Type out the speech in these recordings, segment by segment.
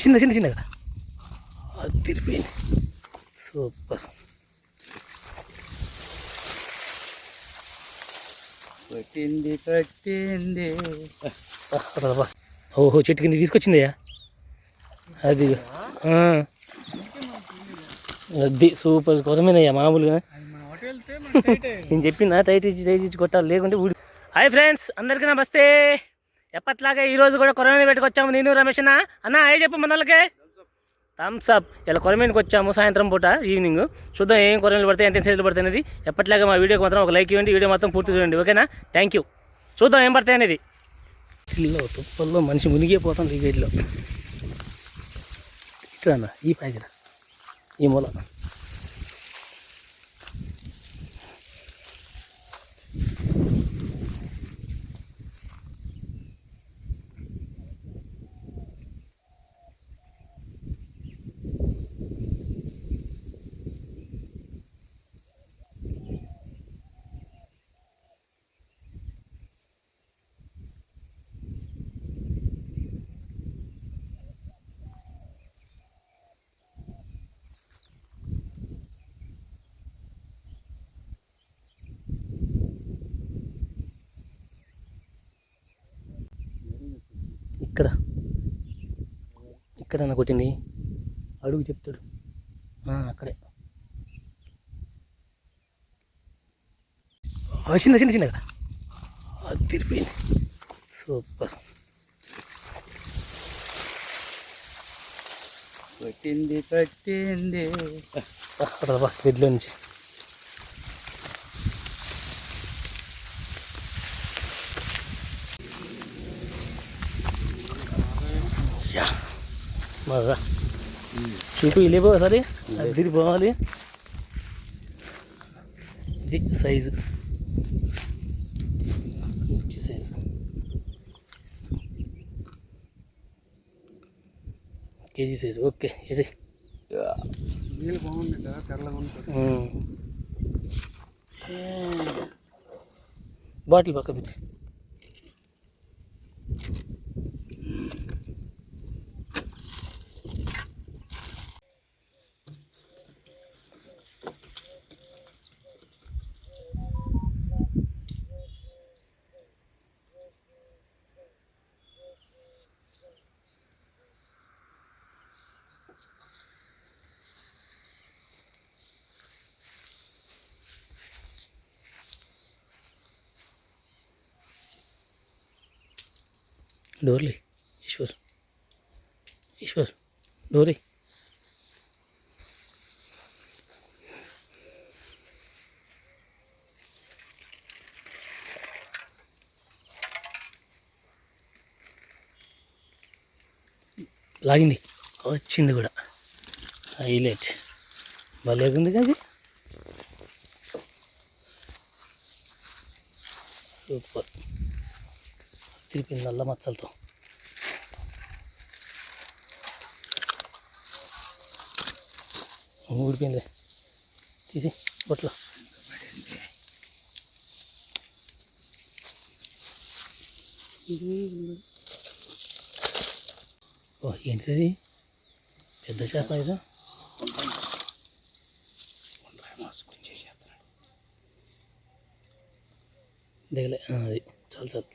చిన్న చిన్న చిన్నగా అది తిరిపోయింది. సూపర్. పట్టింది పట్టింది. ఓహో, చెట్టు కింద తీసుకొచ్చిందయ్యా. అది అది సూపర్ కొరమేనయ్యా మామూలుగా. నేను చెప్పిన టైట్ ఇచ్చి కొట్టాలి, లేకుంటే ఊడి. హాయ్ ఫ్రెండ్స్, అందరికీ నమస్తే. ఎప్పట్లాగే ఈరోజు కూడా కొరమేన పెట్టుకొచ్చాము. నేను రమేష్ అన్న అయ్యి చెప్పు మన వాళ్ళకి థమ్స్ అప్. ఇలా కొరమేనకి వచ్చాము సాయంత్రం పూట, ఈవినింగ్. చూద్దాం ఏం కొరమేలు పడతాయి, ఎంత సైజులు పడతాయి అనేది. ఎప్పట్లాగా మా వీడియోకి మాత్రం ఒక లైక్ ఇవ్వండి, వీడియో మొత్తం పూర్తి చూడండి, ఓకేనా? Thank you. చూద్దాం ఏం పడతాయి అనేది. ఇల్లు తుప్పల్లో మనిషి మునిగిపోతుంది ఈ గడిలో. ఇట్లా అన్న ఈ ప్యాకెట్ ఈ మూల ఇక్కడ ఇక్కడ కొట్టింది. అడుగు చెప్తాడు అక్కడే. చిన్న చిన్న చిన్నగా అది తిరిపోయింది. సూపర్. పట్టింది పట్టింది. రెడ్లో నుంచి బాగా చూపు వెళ్ళిపో ఒకసారి, అది తిరిగిపోవాలి. ఇది సైజు, మంచి సైజు. KG size. ఓకే వేసి నీళ్ళు బాగుంది కదా, తెల్లగా ఉంటుంది. బాటిల్ పక్క పెట్టి డోర్లే. ఈశ్వర్ డోరే. లాగింది, వచ్చింది కూడా. హైలైట్ భలేగుంది కదా. సూపర్. తిరిపింది నల్ల మచ్చలతో. ఊడిపోయింది, తీసి బొట్లో. ఓ ఏంటిది, పెద్ద చేప ఇది. దిగలే, అది చాలు చాలు.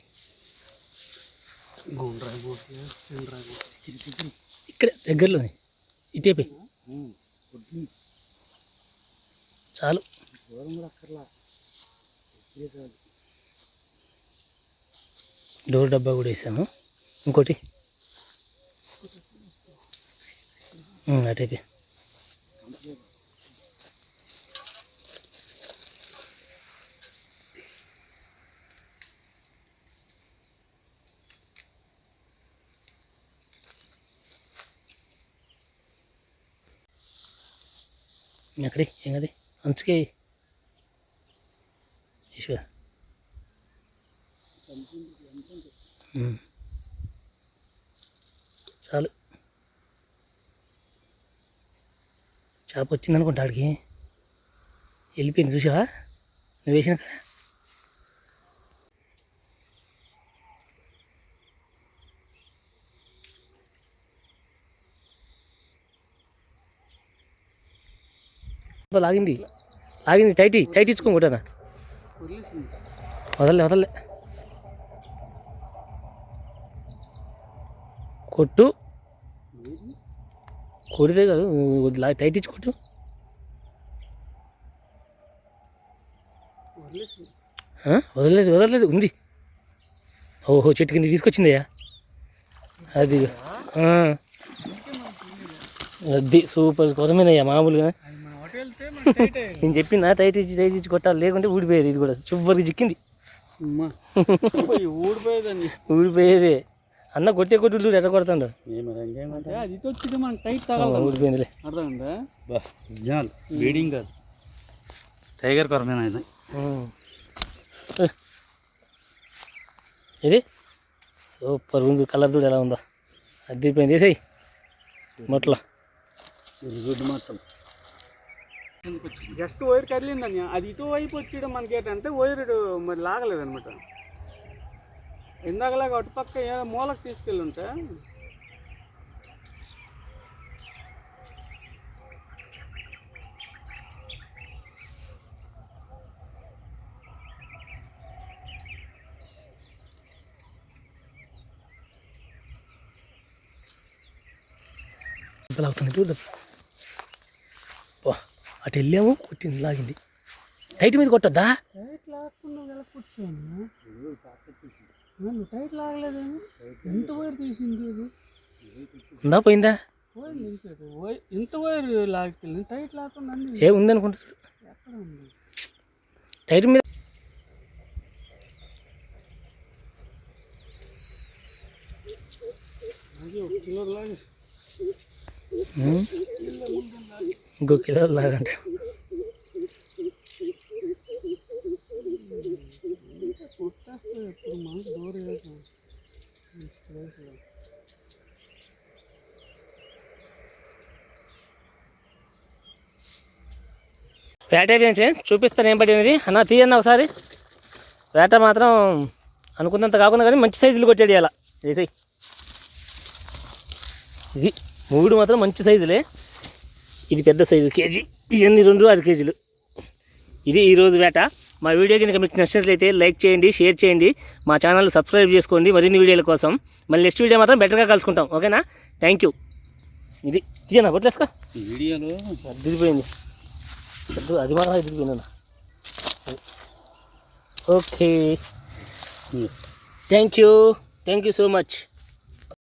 ఇక్కడే దగ్గరలోనే ఇటేపై చాలు. డోర్ డబ్బా కూడా వేసాను. ఇంకోటి అటైపే. అక్కడే ఏం కదే అంచుకే ఈశ్వర్. చాలు, చేప వచ్చింది అనుకుంటా. ఆడికి వెళ్ళిపోయింది, చూసావా నువ్వు వేసిన. లాగింది లాగింది టైట్ ఇచ్చుకోం కొట్టనా వదలలే కొట్టు కొడితే కాదు టైట్ ఇచ్చి కొట్టు వదలలేదు ఉంది. ఓహో చెట్టు కింద తీసుకొచ్చిందయ్యా అది. అది సూపర్ కొరమేనయ్యా మామూలుగా. నేను చెప్పిన టైట్ ఇచ్చి కొట్టాలి లేకుంటే ఊడిపోయేది. ఇది కూడా చివరికి చిక్కింది. ఊడిపోయేదే అన్న కొట్టే కొట్టు ఎట్లా కొడతాడు. ఊడిపోయిందిలే. టైగర్ కొరమేనా ఇది? ఇది సూపర్ ఉంది. కలర్ చూడు ఎలా ఉందో. అదిపోయింది. వేసేయి మొట్ల. జస్ట్ వైర్ కదిలిందని అది ఇటు వైపు వచ్చేయడం మనకి ఏంటంటే వైర్ మరి లాగలేదనమాట. ఇందాకలాగా అటుపక్క ఏదో మూలకు తీసుకెళ్ళి ఉంటే లాగుతుంది చూద్దాం. అటు వెళ్ళాము కొట్టింది లాగింది. టైట్ మీద కొట్టద్దా? టైట్ లాక్కున్నా ఎలా కూర్చోను. టైట్ లాగలేదేమో. ఎంత వైర్ తీసింది అది? ఉందా పోయిందా? పోయింది. ఇంత వైర్ లాక్కెళ్ళి టైట్ లాక్కుండా ఏ ఉంది అనుకుంటా. ఎక్కడ ఉంది టైట్ మీద? కిలో లాగి ఇంకో కిలో లాగంటే వేట అయిపోయింది. చూపిస్తాను ఏం పడినది అన్న. తీయన్న ఒకసారి. వేట మాత్రం అనుకున్నంత కాకుండా కానీ మంచి సైజులు కొట్టాడు ఇలా. వేసాయి. ఇది 3 మాత్రం మంచి సైజులే. ఇది పెద్ద సైజు కేజీ. ఇవన్నీ 2 6 కేజీలు. ఇది ఈరోజు వేట. మా వీడియో కనుక మీకు నచ్చినట్లయితే లైక్ చేయండి, షేర్ చేయండి, మా ఛానల్ సబ్స్క్రైబ్ చేసుకోండి మరిన్ని వీడియోల కోసం. మళ్ళీ నెక్స్ట్ వీడియో మాత్రం బెటర్గా కలుసుకుంటాం. ఓకేనా? Thank you. ఇది తీయనా కొట్లేసుకో. వీడియోలో అదిరిపోయింది. అది మాత్రం ఎదిరిపోయిందన్న. Okay thank you so much.